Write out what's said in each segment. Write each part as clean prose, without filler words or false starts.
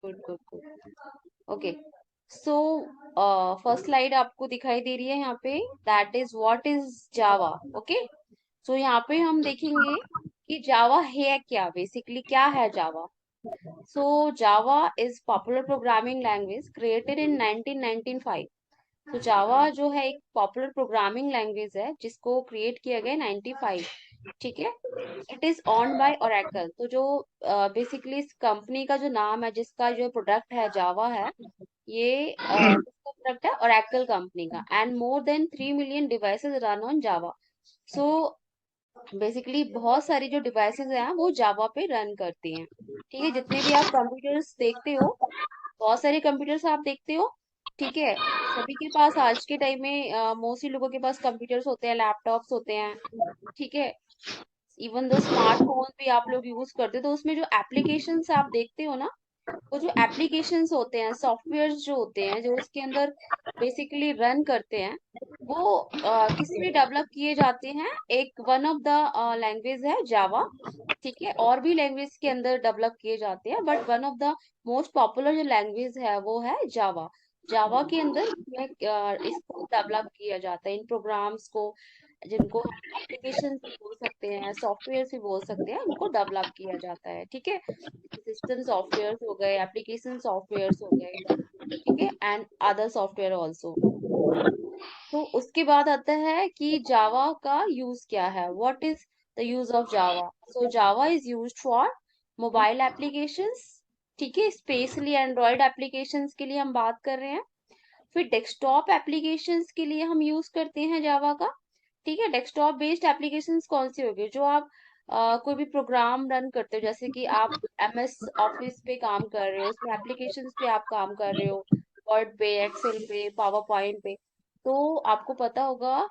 Good good good. Okay, so first slide आपको दिखाई दे रही है यहाँ पे, that is what is Java. Okay, so यहाँ पे हम देखेंगे कि जावा है क्या, बेसिकली क्या है Java. So Java is popular programming language created in 1995। तो जावा जो है एक पॉपुलर प्रोग्रामिंग लैंग्वेज है जिसको क्रिएट किया गया 95। ठीक है, it is owned by Oracle. तो जो बेसिकली इस कंपनी का जो नाम है, जिसका जो प्रोडक्ट है जावा है, ये किसका प्रोडक्ट है, ओरेकल कंपनी का। And more than 3 million devices run on Java. So basically बहुत सारी जो डिवाइसेस हैं वो जावा पे रन करती हैं। ठीक है, जितने भी आप कंप्यूटर्स देखते हो, बहुत सारे कंप्यूटर्स आप देखते हो, ठीक है, सभी के पास आज के टाइम में मोस्टली लोगों के पास कंप्यूटर्स होते हैं, लैपटॉप्स होते हैं। ठीक है, इवन दो स्मार्टफोन भी आप लोग यूज करते हो, तो उसमें जो एप्लीकेशंस आप देखते हो ना, वो जो एप्लीकेशंस होते हैं, सॉफ्टवेयर जो होते हैं, जो उसके अंदर बेसिकली रन करते हैं, वो किस लिए डेवलप किए जाते हैं, एक वन ऑफ द लैंग्वेज है जावा। ठीक है, और भी लैंग्वेज के अंदर डेवलप किए जाते हैं, but one of the most popular जो लैंग्वेज है वो है जावा। जावा के अंदर इसको डेवलप किया जाता है, इन प्रोग्राम्स को, जिनको एप्लीकेशन भी बोल सकते हैं, सॉफ्टवेयर भी बोल सकते हैं, उनको डेवलप किया जाता है। ठीक है, सिस्टम सॉफ्टवेयर हो गए, एप्लीकेशन सॉफ्टवेयर हो गए, ठीक है, एंड अदर सॉफ्टवेयर ऑल्सो। तो उसके बाद आता है कि जावा का यूज क्या है, what is the use of Java. So Java is used for mobile applications. ठीक है, स्पेशली एंड्रॉयड एप्लीकेशंस के लिए हम बात कर रहे हैं। फिर डेस्कटॉप एप्लीकेशंस के लिए हम यूज करते हैं जावा का। ठीक है, डेस्कटॉप बेस्ड एप्लीकेशंस कौन सी होगी, जो आप कोई भी प्रोग्राम रन करते हो, जैसे कि आप एमएस ऑफिस पे काम कर रहे हो, उसमें एप्लीकेशंस पे आप काम कर रहे हो, वर्ड पे, एक्सेल पे, पावर पॉइंट पे। तो आपको पता होगा,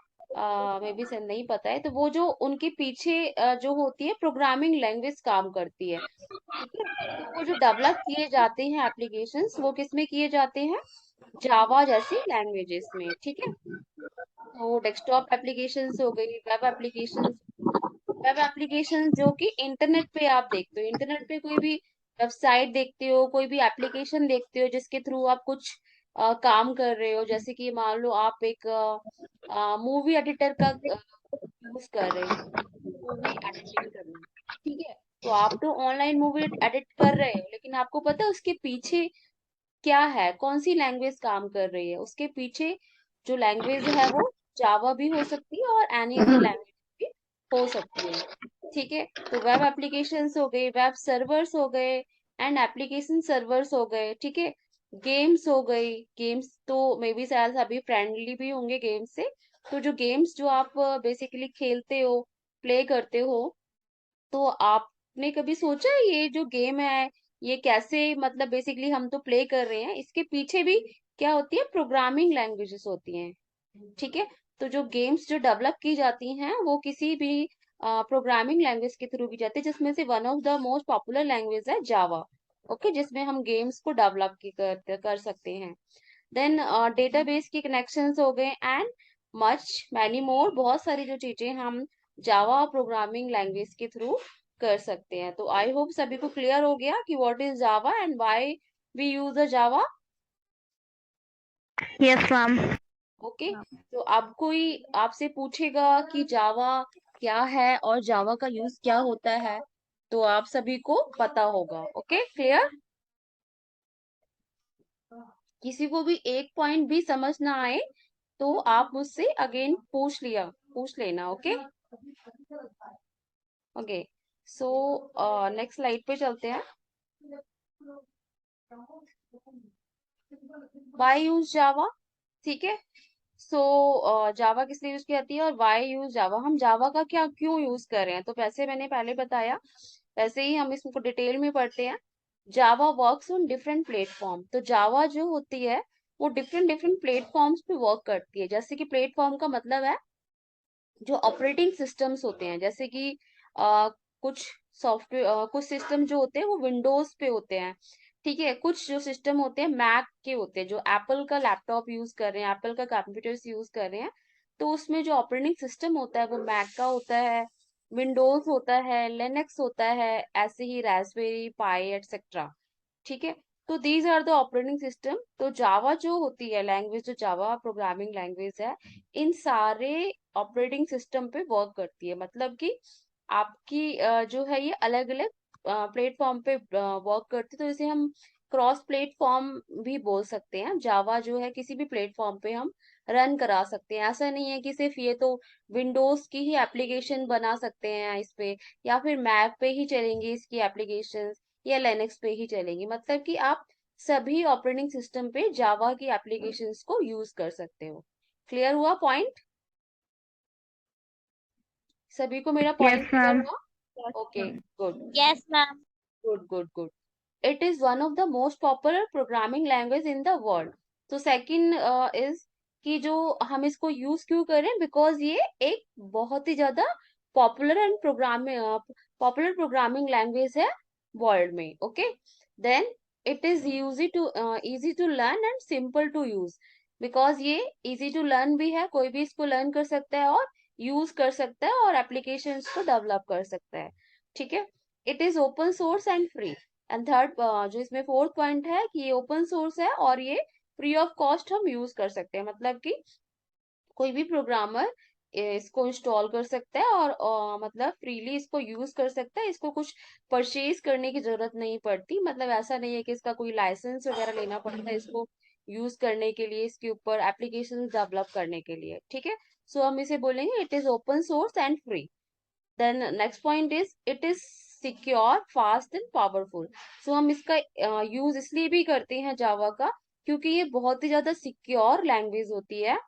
मे बी से नहीं पता है, तो वो जो उनके पीछे जो होती है प्रोग्रामिंग लैंग्वेज काम करती है। ठीक है, तो वो जो डेवलप किए जाते हैं एप्लीकेशंस, वो किस में किए जाते हैं, जावा जैसी लैंग्वेजेस में। ठीक है, तो डेस्कटॉप एप्लीकेशंस हो गई, वेब एप्लीकेशंस। वेब एप्लीकेशंस जो कि इंटरनेट पे आप देखते हो, इंटरनेट पे कोई भी वेबसाइट देखते हो, कोई भी एप्लीकेशन देखते हो जिसके थ्रू आप कुछ काम कर रहे हो, जैसे कि मान लो आप एक मूवी एडिटर का यूज कर रहे हो, मूवी एडिटिंग करना। ठीक है, तो आप तो ऑनलाइन मूवी एडिट कर रहे हो, लेकिन आपको पता है उसके पीछे क्या है, कौन सी लैंग्वेज काम कर रही है उसके पीछे। जो लैंग्वेज है वो जावा भी हो सकती है और एनी अदर लैंग्वेज भी हो सकती है। ठीक है, तो वेब एप्लीकेशंस हो गए, वेब सर्वर्स हो गए, एंड एप्लीकेशन सर्वर्स हो गए। ठीक है, गेम्स हो गई, गेम्स तो मे बी शायद सभी फ्रेंडली भी होंगे गेम्स से। तो जो गेम्स जो आप बेसिकली खेलते हो, प्ले करते हो, तो आपने कभी सोचा है ये जो गेम है ये कैसे, मतलब बेसिकली हम तो प्ले कर रहे हैं, इसके पीछे भी क्या होती है, प्रोग्रामिंग लैंग्वेजेस होती हैं। ठीक है, तो जो गेम्स जो डेवलप की जाती हैं वो किसी भी प्रोग्रामिंग लैंग्वेज के थ्रू की जाती है, जिसमें से one of the most popular language है जावा। ओके, जिसमें हम गेम्स को डेवलप कर सकते हैं। देन डेटाबेस के कनेक्शंस हो गए, एंड मच मैनी मोर, बहुत सारी जो चीजें हम जावा प्रोग्रामिंग लैंग्वेज के थ्रू कर सकते हैं। तो आई होप सभी को क्लियर हो गया कि what is Java and why we use a Java. Yes ma'am. Okay, तो अब कोई आपसे पूछेगा कि जावा क्या है और जावा का यूज क्या होता है, तो आप सभी को पता होगा। Okay, clear. किसी को भी एक पॉइंट भी समझ ना आए तो आप मुझसे अगेन पूछ लेना। Okay okay, so next slide पे चलते हैं। Why use Java. ठीक है, सो जावा किस लिए यूज की जाती है और वाई यूज जावा, हम जावा का क्या क्यों यूज कर रहे हैं, तो वैसे मैंने पहले बताया, वैसे ही हम इसको डिटेल में पढ़ते हैं। जावा वर्क्स ऑन डिफरेंट प्लेटफॉर्म। तो जावा जो होती है वो डिफरेंट डिफरेंट प्लेटफॉर्म्स पे वर्क करती है। जैसे कि प्लेटफॉर्म का मतलब है जो ऑपरेटिंग सिस्टम्स होते हैं, जैसे कि कुछ सॉफ्टवेयर, कुछ सिस्टम जो होते हैं वो विंडोज पे होते हैं। ठीक है, कुछ जो सिस्टम होते हैं मैक के होते हैं, जो एप्पल का लैपटॉप यूज कर रहे हैं, एप्पल का कंप्यूटर्स यूज कर रहे हैं, तो उसमें जो ऑपरेटिंग सिस्टम होता है वो मैक का होता है, विंडोज होता है, लिनक्स होता है, ऐसे ही रास्पबेरी पाई एटसेट्रा। ठीक है, तो these are the operating system. तो जावा जो होती है लैंग्वेज, जो जावा प्रोग्रामिंग लैंग्वेज है, इन सारे ऑपरेटिंग सिस्टम पे वर्क करती है। मतलब कि आपकी जो है ये अलग अलग प्लेटफॉर्म पे वर्क करती है। तो इसे हम क्रॉस प्लेटफॉर्म भी बोल सकते हैं। जावा जो है किसी भी प्लेटफॉर्म पे हम रन करा सकते हैं। ऐसा नहीं है कि सिर्फ ये तो विंडोज की ही एप्लीकेशन बना सकते हैं इस पे, या फिर मैक पे ही चलेंगी इसकी एप्लीकेशन, या लिनक्स पे ही चलेंगी। मतलब कि आप सभी ऑपरेटिंग सिस्टम पे जावा की एप्लीकेशंस को यूज कर सकते हो। क्लियर हुआ पॉइंट? सभी को मेरा यस पॉइंट क्लियर मैम। हुआ? Okay, good Yes, ma'am. Good good good. It is one of the most popular programming language in the world. तो सेकंड इज कि जो हम इसको यूज क्यों करें, बिकॉज ये एक बहुत ही ज्यादा पॉपुलर एंड प्रोग्रामिंग लैंग्वेज है वर्ल्ड में। Okay, then it is easy to learn and simple to use. Because ये इजी टू लर्न भी है, कोई भी इसको लर्न कर सकता है और यूज कर सकता है और एप्लीकेशंस को डेवलप कर सकता है। ठीक है, it is open source and free. And third, जो इसमें फोर्थ पॉइंट है कि ये ओपन सोर्स है और ये फ्री ऑफ कॉस्ट हम यूज कर सकते हैं। मतलब कि कोई भी प्रोग्रामर इसको इंस्टॉल कर सकता है और मतलब फ्रीली इसको यूज कर सकता है। इसको कुछ परचेज करने की जरूरत नहीं पड़ती। मतलब ऐसा नहीं है कि इसका कोई लाइसेंस वगैरह लेना पड़ता है इसको यूज करने के लिए, इसके ऊपर एप्लीकेशन डेवलप करने के लिए। ठीक है, सो हम इसे बोलेंगे it is open source and free. Then next point is it is secure, fast and powerful. So हम इसका यूज इसलिए भी करते हैं जावा का, क्योंकि ये बहुत ही ज्यादा सिक्योर लैंग्वेज होती है।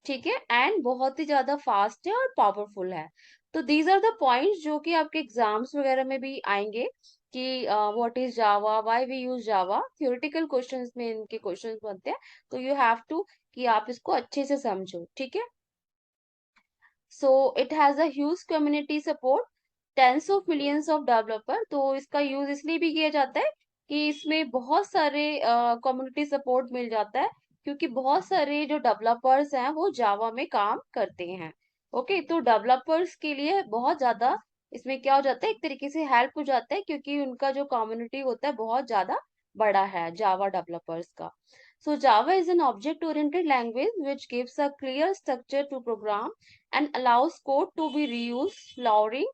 ठीक है, एंड बहुत ही ज्यादा फास्ट है और पावरफुल है। तो दीज आर द पॉइंट्स जो कि आपके एग्जाम्स वगैरह में भी आएंगे कि what is Java, why we use Java. Theoretical questions में इनके क्वेश्चंस बनते हैं, तो यू हैव टू कि आप इसको अच्छे से समझो। ठीक है, so it has a huge community support, tens of millions of developer. तो इसका यूज इसलिए भी किया जाता है कि इसमें बहुत सारे कम्युनिटी सपोर्ट मिल जाता है, क्योंकि बहुत सारे जो डेवलपर्स हैं वो जावा में काम करते हैं। ओके, तो डेवलपर्स के लिए बहुत ज्यादा इसमें क्या हो जाता है, एक तरीके से हेल्प हो जाता है, क्योंकि उनका जो कम्युनिटी होता है बहुत ज्यादा बड़ा है जावा डेवलपर्स का। So Java is an object-oriented language which gives a clear structure to program and allows code to be reused, lowering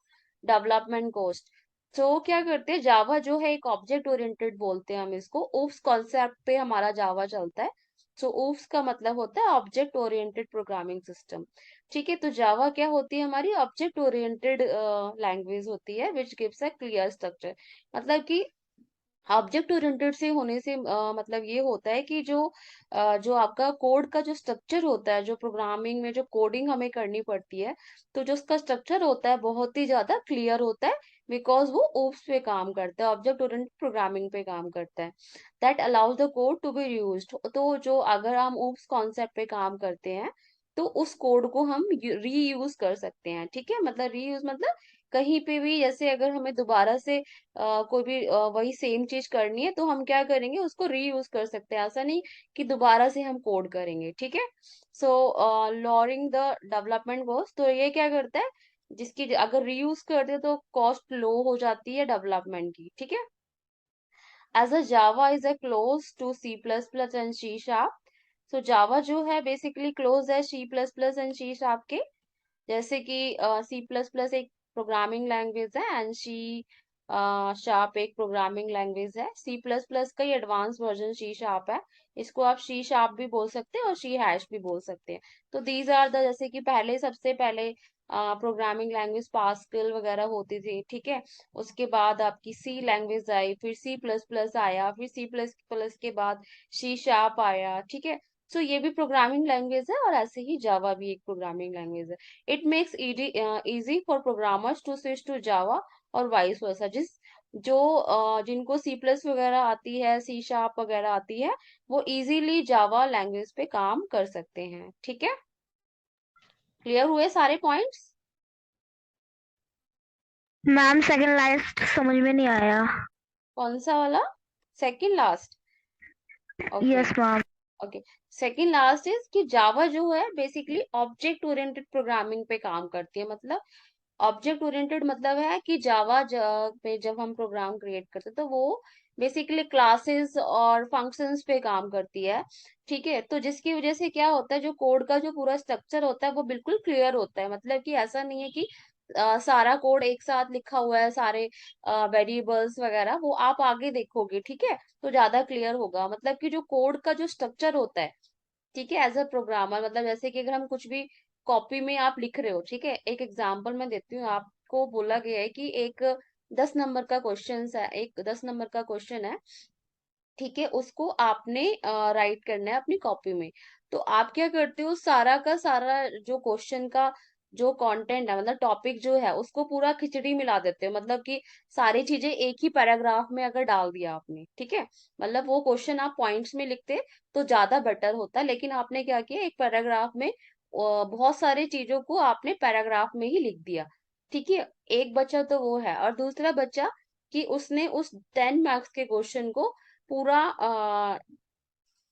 development cost. तो क्या करते हैं, जावा जो है एक ऑब्जेक्ट ओरिएंटेड बोलते हैं हम इसको। ओप्स कॉन्सेप्ट पे हमारा जावा चलता है। सो ओप्स का मतलब होता है ऑब्जेक्ट ओरिएंटेड प्रोग्रामिंग सिस्टम। ठीक है, तो जावा क्या होती है, हमारी ऑब्जेक्ट ओरिएंटेड लैंग्वेज होती है which gives a clear structure. मतलब कि ऑब्जेक्ट ओरिएंटेड से होने से मतलब ये होता है कि जो आपका कोड का जो स्ट्रक्चर होता है, जो प्रोग्रामिंग में जो कोडिंग हमें करनी पड़ती है, तो जो उसका स्ट्रक्चर होता है बहुत ही ज्यादा क्लियर होता है। बिकॉज वो ओप्स पे काम करता है, ऑब्जेक्ट ओरिएंटेड प्रोग्रामिंग पे काम करता है। That allows the code to be used. तो जो अगर हम ओप्स कॉन्सेप्ट पे काम करते हैं, तो उस कोड को हम रीयूज कर सकते हैं। ठीक है, मतलब रीयूज मतलब कहीं पे भी, जैसे अगर हमें दोबारा से कोई भी वही सेम चीज करनी है, तो हम क्या करेंगे, उसको रीयूज कर सकते हैं। ऐसा नहीं कि दोबारा से हम कोड करेंगे। ठीक है, सो लॉरिंग द डेवलपमेंट कॉस्ट। तो ये क्या करता है, जिसकी अगर रीयूज करते हैं तो कॉस्ट लो हो जाती है डेवलपमेंट की। ठीक है, as a Java is a close to C plus plus and C sharp. So Java जो है बेसिकली क्लोज है C plus plus and C sharp के। जैसे कि सी प्लस प्लस एक प्रोग्रामिंग लैंग्वेज है एंड सी शार्प एक programming language है। सी प्लस प्लस का ही एडवांस वर्जन सी शार्प है। इसको आप सी शार्प भी बोल सकते हैं और सी हैश भी बोल सकते हैं। तो दीज आर द, जैसे कि पहले सबसे पहले प्रोग्रामिंग लैंग्वेज पास्कल वगैरह होती थी। ठीक है, उसके बाद आपकी सी लैंग्वेज आई, फिर सी प्लस प्लस आया, फिर सी प्लस प्लस के बाद सी शार्प आया। ठीक है, सो ये भी प्रोग्रामिंग लैंग्वेज है और ऐसे ही जावा भी एक प्रोग्रामिंग लैंग्वेज है। It makes easy for programmers to switch to Java और वाइस वर्सा। जिनको सी प्लस वगैरह आती है, सी शार्प वगैरह आती है, वो इजीली जावा लैंग्वेज पे काम कर सकते हैं। ठीक है, क्लियर हुए सारे पॉइंट्स? मैम सेकंड लास्ट समझ में नहीं आया। कौन सा वाला? Second last? Okay yes ma'am. Okay. Second last is कि जावा जो है बेसिकली ऑब्जेक्ट ओरिएंटेड प्रोग्रामिंग पे काम करती है। मतलब ऑब्जेक्ट ओरिएंटेड मतलब है कि जावा पे जब हम प्रोग्राम क्रिएट करते हैं, तो वो बेसिकली क्लासेस और फंक्शंस पे काम करती है। ठीक है, तो जिसकी वजह से क्या होता है, जो कोड का जो पूरा स्ट्रक्चर होता है वो बिल्कुल क्लियर होता है। मतलब कि ऐसा नहीं है कि सारा कोड एक साथ लिखा हुआ है, सारे वेरिएबल्स वगैरह, वो आप आगे देखोगे, ठीक है, तो ज्यादा क्लियर होगा। मतलब कि जो कोड का जो स्ट्रक्चर होता है, ठीक है, एज अ प्रोग्रामर, मतलब जैसे कि अगर हम कुछ भी कॉपी में आप लिख रहे हो, ठीक है, एक एग्जांपल मैं देती हूँ आपको। बोला गया है कि एक 10 नंबर का क्वेश्चन है, एक 10 नंबर का क्वेश्चन है, ठीक है, उसको आपने राइट करना है अपनी कॉपी में। तो आप क्या करते हो, सारा का सारा जो क्वेश्चन का जो कंटेंट है, मतलब टॉपिक जो है, उसको पूरा खिचड़ी मिला देते हो। मतलब कि सारी चीजें एक ही पैराग्राफ में अगर डाल दिया आपने, ठीक है, मतलब वो क्वेश्चन आप पॉइंट्स में लिखते तो ज्यादा बेटर होता, लेकिन आपने क्या किया, एक पैराग्राफ में बहुत सारी चीजों को आपने पैराग्राफ में ही लिख दिया। ठीक है, एक बच्चा तो वो है, और दूसरा बच्चा कि उसने उस 10 मार्क्स के क्वेश्चन को पूरा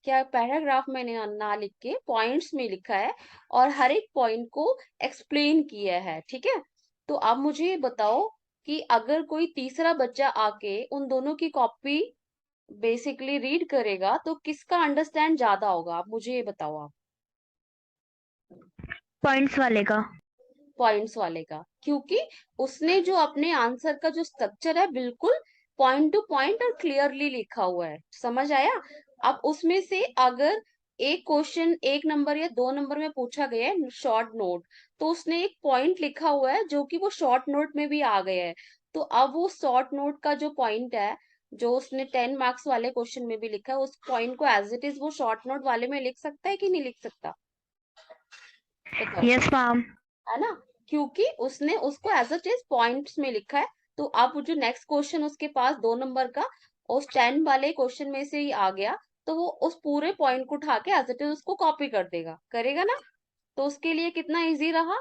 क्या पैराग्राफ में ना लिख के पॉइंट्स में लिखा है, और हर एक पॉइंट को एक्सप्लेन किया है। ठीक है, तो आप मुझे ये बताओ कि अगर कोई तीसरा बच्चा आके उन दोनों की कॉपी बेसिकली रीड करेगा तो किसका अंडरस्टैंड ज्यादा होगा, आप मुझे ये बताओ आप। पॉइंट्स वाले का। पॉइंट्स वाले का, क्योंकि उसने जो अपने आंसर का जो स्ट्रक्चर है बिल्कुल पॉइंट टू पॉइंट और क्लियरली लिखा हुआ है। समझ आया? अब उसमें से अगर एक क्वेश्चन 1 नंबर या 2 नंबर में पूछा गया है शॉर्ट नोट, तो उसने एक पॉइंट लिखा हुआ है जो कि वो शॉर्ट नोट में भी आ गया है। तो अब वो शॉर्ट नोट का जो पॉइंट है, जो उसने 10 मार्क्स वाले क्वेश्चन में भी लिखा है, उस पॉइंट को एज इट इज वो शॉर्ट नोट वाले में लिख सकता है कि नहीं लिख सकता? बताओ। Yes ma'am. है ना, क्योंकि उसने उसको एज अ टेस्ट पॉइंट्स में लिखा है। तो अब जो नेक्स्ट क्वेश्चन उसके पास 2 नंबर का उस 10 वाले क्वेश्चन में से ही आ गया, तो वो उस पूरे पॉइंट को उठा के एज इट इज उसको कॉपी कर देगा, करेगा ना? तो उसके लिए कितना इजी रहा,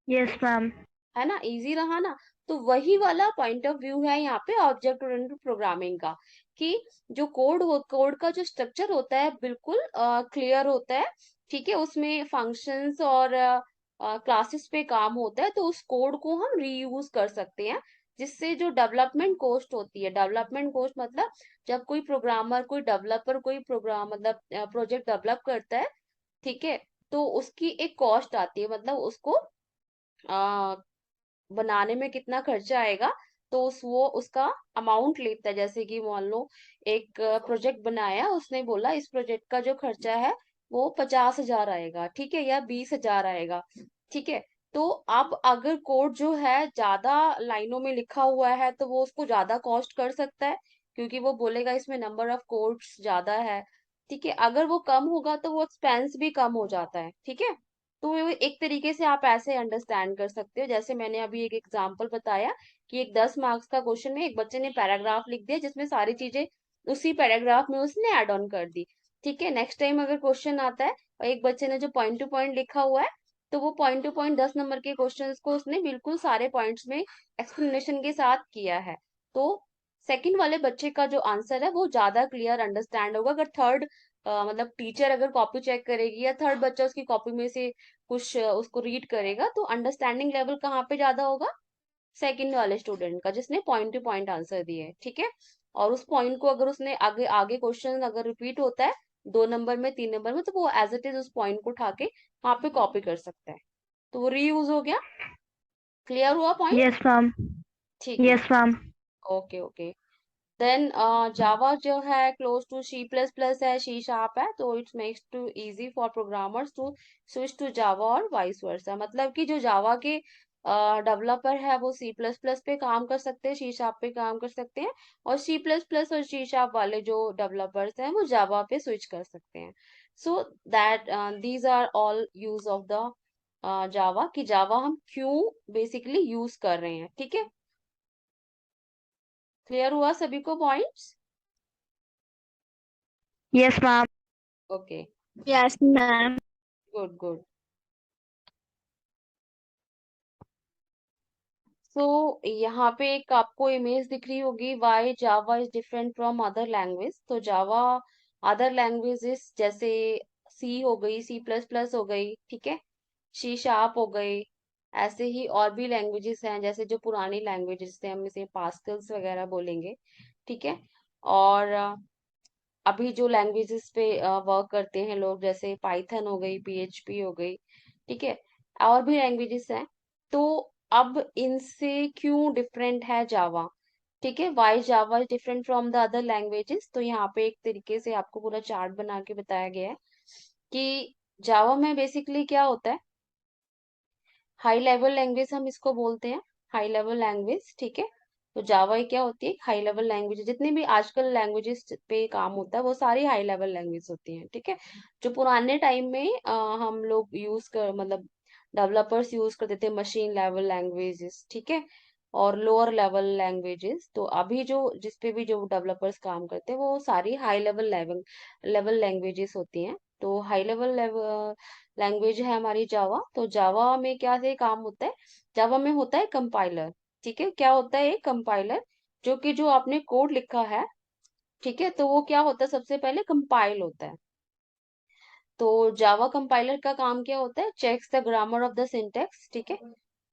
यस मैम। है ना, इजी रहा ना। तो वही वाला पॉइंट ऑफ व्यू है यहाँ पे ऑब्जेक्ट ओरिएंटेड प्रोग्रामिंग का, कि जो कोड का जो स्ट्रक्चर होता है बिल्कुल क्लियर होता है। ठीक है, उसमें फंक्शंस और क्लासेस पे काम होता है, तो उस कोड को हम रीयूज कर सकते हैं, जिससे जो डेवलपमेंट कॉस्ट होती है, डेवलपमेंट कॉस्ट मतलब जब कोई प्रोग्रामर, कोई डेवलपर कोई प्रोग्राम मतलब प्रोजेक्ट डेवलप करता है, ठीक है, तो उसकी एक कॉस्ट आती है, मतलब उसको बनाने में कितना खर्चा आएगा, तो वो उसका अमाउंट लेता है। जैसे कि मान लो एक प्रोजेक्ट बनाया, उसने बोला इस प्रोजेक्ट का जो खर्चा है वो 50,000 आएगा, ठीक है, या 20,000 आएगा, ठीक है। तो अब अगर कोड जो है ज्यादा लाइनों में लिखा हुआ है तो वो उसको ज्यादा कॉस्ट कर सकता है, क्योंकि वो बोलेगा इसमें नंबर ऑफ कोड्स ज्यादा है। ठीक है, अगर वो कम होगा तो वो एक्सपेंस भी कम हो जाता है। ठीक है, तो ये एक तरीके से आप ऐसे अंडरस्टैंड कर सकते हो, जैसे मैंने अभी एक एग्जांपल बताया कि एक 10 मार्क्स का क्वेश्चन में एक बच्चे ने पैराग्राफ लिख दिया, जिसमें सारी चीजें उसी पैराग्राफ में उसने ऐड ऑन कर दी। ठीक है, नेक्स्ट टाइम अगर क्वेश्चन आता है और एक बच्चे ने जो पॉइंट टू पॉइंट लिखा हुआ है, तो वो पॉइंट टू पॉइंट 10 नंबर के क्वेश्चन को उसने बिल्कुल सारे पॉइंट्स में एक्सप्लेनेशन के साथ किया है। तो सेकंड वाले बच्चे का जो आंसर है वो ज्यादा क्लियर अंडरस्टैंड होगा। अगर थर्ड मतलब टीचर अगर कॉपी चेक करेगी या थर्ड बच्चा उसकी कॉपी में से कुछ उसको रीड करेगा, तो अंडरस्टैंडिंग लेवल कहाँ पे ज्यादा होगा? सेकंड वाले स्टूडेंट का, जिसने पॉइंट टू पॉइंट आंसर दिए है। ठीक है, और उस पॉइंट को अगर उसने आगे आगे क्वेश्चन अगर रिपीट होता है 2 नंबर में 3 नंबर में, तो वो एज इट इज उस पॉइंट को उठा के वहां पे कॉपी कर सकता है। तो वो रीयूज हो गया। क्लियर हुआ पॉइंट? Yes ma'am. ठीक है, yes ma'am. Okay okay. Then Java जो है close to C plus plus है, सी शार्प है, तो it's makes too easy for programmers to switch to Java और वाइस वर्सा। मतलब कि जो जावा के डेवलपर है वो सी प्लस प्लस पे काम कर सकते हैं, सी शार्प पे काम कर सकते हैं, और सी प्लस प्लस और सी शार्प वाले जो डेवलपर्स हैं वो जावा पे स्विच कर सकते हैं। So that these are all use of the Java, कि जावा हम क्यों बेसिकली यूज कर रहे हैं। ठीक है, क्लियर हुआ सभी को points? Yes ma'am. Okay, yes ma'am. Good good. So यहाँ पे एक आपको इमेज दिख रही होगी, why Java is different from other language. तो जावा अदर लैंग्वेजेस जैसे सी हो गई, सी प्लस प्लस हो गई, ठीक है, सी शार्प हो गई, ऐसे ही और भी लैंग्वेजेस हैं, जैसे जो पुरानी लैंग्वेजेस थे हम इसे पास्कल्स वगैरह बोलेंगे। ठीक है। और अभी जो लैंग्वेजेस पे वर्क करते हैं लोग, जैसे पाइथन हो गई, पीएचपी हो गई। ठीक है। और भी लैंग्वेजेस हैं। तो अब इनसे क्यों डिफरेंट है जावा? ठीक है, why Java is different from the other languages. तो यहाँ पे एक तरीके से आपको पूरा चार्ट बना के बताया गया है कि जावा में बेसिकली क्या होता है। हाई लेवल लैंग्वेज हम इसको बोलते हैं, हाई लेवल लैंग्वेज। ठीक है। तो जावा क्या होती है? High level language. जितनी भी आजकल लैंग्वेजेस पे काम होता है वो सारी हाई लेवल लैंग्वेज होती हैं। ठीक है। जो पुराने टाइम में हम लोग यूज कर मतलब डेवलपर्स यूज करते थे मशीन लेवल लैंग्वेजेस। ठीक है। और लोअर लेवल लैंग्वेजेस। तो अभी जो जिस पे भी जो डेवलपर्स काम करते हैं वो सारी high level level level languages होती हैं। तो हाई लेवल लैंग्वेज है हमारी जावा। तो जावा में क्या से काम होता है? जावा में होता है कंपाइलर। ठीक है। क्या होता है? एक कंपाइलर, जो कि जो आपने कोड लिखा है, ठीक है, तो वो क्या होता है? सबसे पहले कंपाइल होता है। तो जावा कंपाइलर का काम क्या होता है? Checks the grammar of the syntax. ठीक है।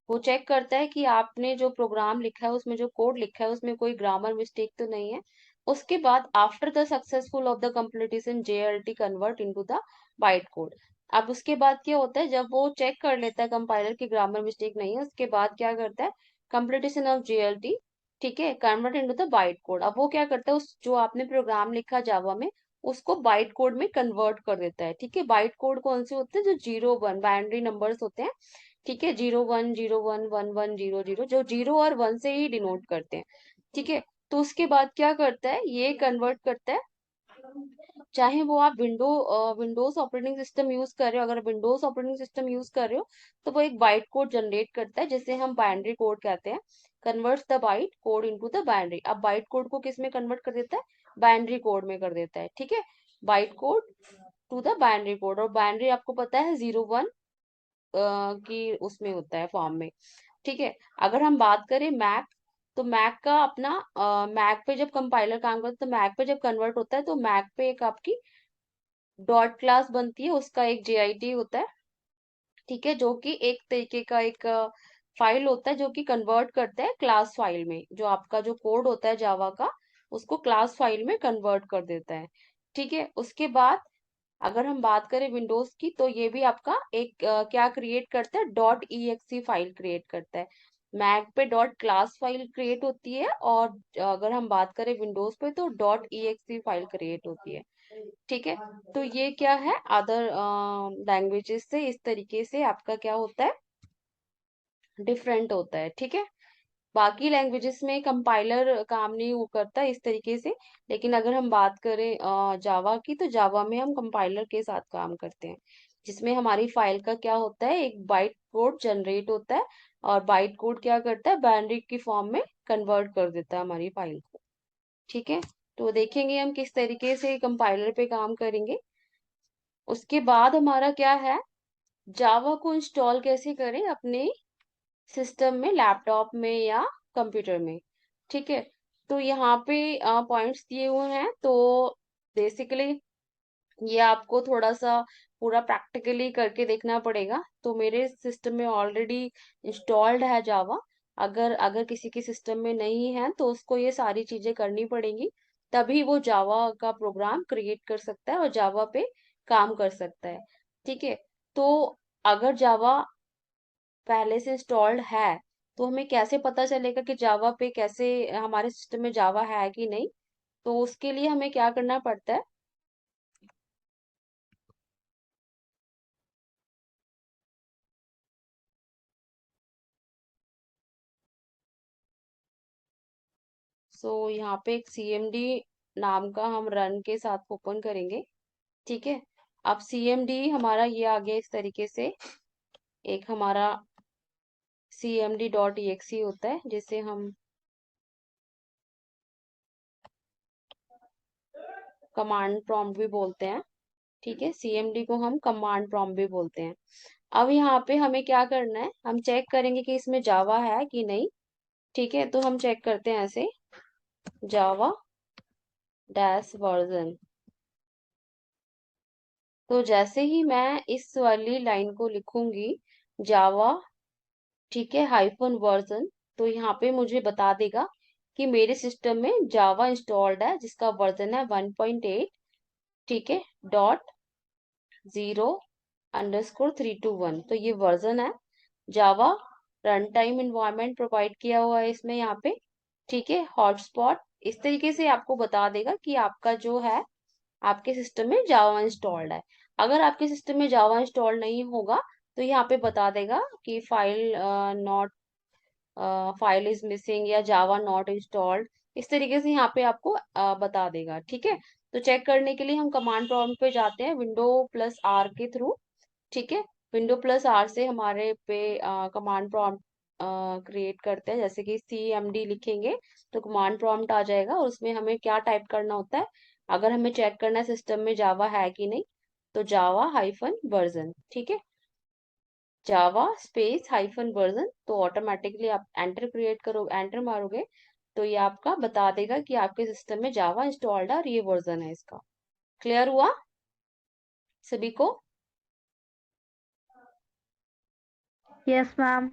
वो चेक करता है कि आपने जो प्रोग्राम लिखा है उसमें जो कोड लिखा है उसमें कोई ग्रामर मिस्टेक तो नहीं है। उसके बाद after the successful of the completion JLT convert into the byte code. अब उसके बाद क्या होता है? जब वो चेक कर लेता है कंपाइलर की ग्रामर मिस्टेक नहीं है, उसके बाद क्या करता है? कंप्लीटेशन ऑफ जेएलटी, ठीक है, convert into the byte code. अब वो क्या करता है? उस जो आपने प्रोग्राम लिखा जावा में उसको बाइट कोड में कन्वर्ट कर देता है। ठीक है। बाइट कोड कौन से होते हैं? जो 0 1 बाइनरी नंबर्स होते हैं। ठीक है। 0 1 0 1 1 1 0 0, जो 0 और 1 से ही डिनोट करते हैं। ठीक है। तो उसके बाद क्या करता है? ये कन्वर्ट करता है, चाहे वो आप विंडोज ऑपरेटिंग सिस्टम यूज कर रहे हो। अगर विंडोज ऑपरेटिंग सिस्टम यूज कर रहे हो तो वो एक बाइट कोड जनरेट करता है, जिसे हम बाइनरी कोड कहते हैं। Converts the byte code into the binary. अब बाइट कोड को किस में कन्वर्ट कर देता है? बाइनरी कोड में कर देता है। ठीक है। Byte code to the binary code. और बाइनरी आपको पता है 0 1 की उसमें होता है, फॉर्म में। ठीक है। अगर हम बात करें मैक, तो मैक का अपना मैक पे जब कंपाइलर काम करता है तो मैक पे जब कन्वर्ट होता है तो मैक पे एक आपकी डॉट क्लास बनती है, उसका एक जेआईटी होता है। ठीक है। जो कि एक तरीके का एक फाइल होता है जो कि कन्वर्ट करता है क्लास फाइल में। जो आपका जो कोड होता है जावा का, उसको क्लास फाइल में कन्वर्ट कर देता है। ठीक है। उसके बाद अगर हम बात करें विंडोज की, तो ये भी आपका एक क्या क्रिएट करता है? डॉट ई फाइल क्रिएट करता है। मैक पे डॉट क्लास फाइल क्रिएट होती है, और अगर हम बात करें विंडोज पे तो डॉट ई फाइल क्रिएट होती है। ठीक है। तो ये क्या है? अदर लैंग्वेजेस से इस तरीके से आपका क्या होता है? डिफरेंट होता है। ठीक है। बाकी लैंग्वेजेस में कंपाइलर काम नहीं वो करता इस तरीके से। लेकिन अगर हम बात करें जावा की, तो जावा में हम कंपाइलर के साथ काम करते हैं, जिसमें हमारी फाइल का क्या होता है? एक बाइट कोड जनरेट होता है, और बाइट कोड क्या करता है? बाइनरी की फॉर्म में कन्वर्ट कर देता है हमारी फाइल को। ठीक है। तो देखेंगे हम किस तरीके से कंपाइलर पे काम करेंगे। उसके बाद हमारा क्या है? जावा को इंस्टॉल कैसे करें अपने सिस्टम में, लैपटॉप में या कंप्यूटर में। ठीक है। तो यहाँ पे पॉइंट्स दिए हुए हैं। तो बेसिकली ये आपको थोड़ा सा पूरा प्रैक्टिकली करके देखना पड़ेगा। तो मेरे सिस्टम में ऑलरेडी इंस्टॉल्ड है जावा। अगर अगर किसी के सिस्टम में नहीं है तो उसको ये सारी चीजें करनी पड़ेंगी, तभी वो जावा का प्रोग्राम क्रिएट कर सकता है और जावा पे काम कर सकता है। ठीक है। तो अगर जावा पहले से इंस्टॉल्ड है तो हमें कैसे पता चलेगा कि जावा पे कैसे हमारे सिस्टम में जावा है कि नहीं? तो उसके लिए हमें क्या करना पड़ता है? सो यहाँ पे एक सीएमडी नाम का हम रन के साथ ओपन करेंगे। ठीक है। अब सीएमडी हमारा ये आ गया इस तरीके से। एक हमारा cmd.exe होता है, जिसे हम कमांड प्रॉम्प्ट भी बोलते हैं। ठीक है। सीएमडी को हम कमांड प्रॉम्प्ट भी बोलते हैं। अब यहाँ पे हमें क्या करना है? हम चेक करेंगे कि इसमें जावा है कि नहीं। ठीक है। तो हम चेक करते हैं ऐसे, जावा डैश वर्जन। तो जैसे ही मैं इस वाली लाइन को लिखूंगी, जावा ठीक है, हाइफन वर्जन। तो यहाँ पे मुझे बता देगा कि मेरे सिस्टम में जावा इंस्टॉल्ड है जिसका वर्जन है 1.8, ठीक है, डॉट 0_321। तो ये वर्जन है। जावा रन टाइम इन्वायरमेंट प्रोवाइड किया हुआ है इसमें यहाँ पे, ठीक है, हॉटस्पॉट। इस तरीके से आपको बता देगा कि आपका जो है आपके सिस्टम में जावा इंस्टॉल्ड है। अगर आपके सिस्टम में जावा इंस्टॉल नहीं होगा तो यहाँ पे बता देगा कि file not file is missing या जावा नॉट इंस्टॉल्ड। इस तरीके से यहाँ पे आपको बता देगा, ठीक है। तो चेक करने के लिए हम कमांड प्रॉम्प्ट पे जाते हैं विंडो प्लस आर के थ्रू, ठीक है। विंडो प्लस आर से हमारे पे कमांड प्रॉम्प्ट क्रिएट करते हैं, जैसे कि CMD लिखेंगे तो कमांड प्रॉम्प्ट आ जाएगा और उसमें हमें क्या टाइप करना होता है। अगर हमें चेक करना है सिस्टम में जावा है कि नहीं, तो जावा हाइफन वर्जन, ठीक है, जावा स्पेस हाइफन वर्जन। तो ऑटोमेटिकली आप एंटर क्रिएट करो, एंटर मारोगे तो ये आपका बता देगा कि आपके सिस्टम में जावा इंस्टॉल्ड है और ये वर्जन है इसका। क्लियर हुआ सभी को? Yes ma'am.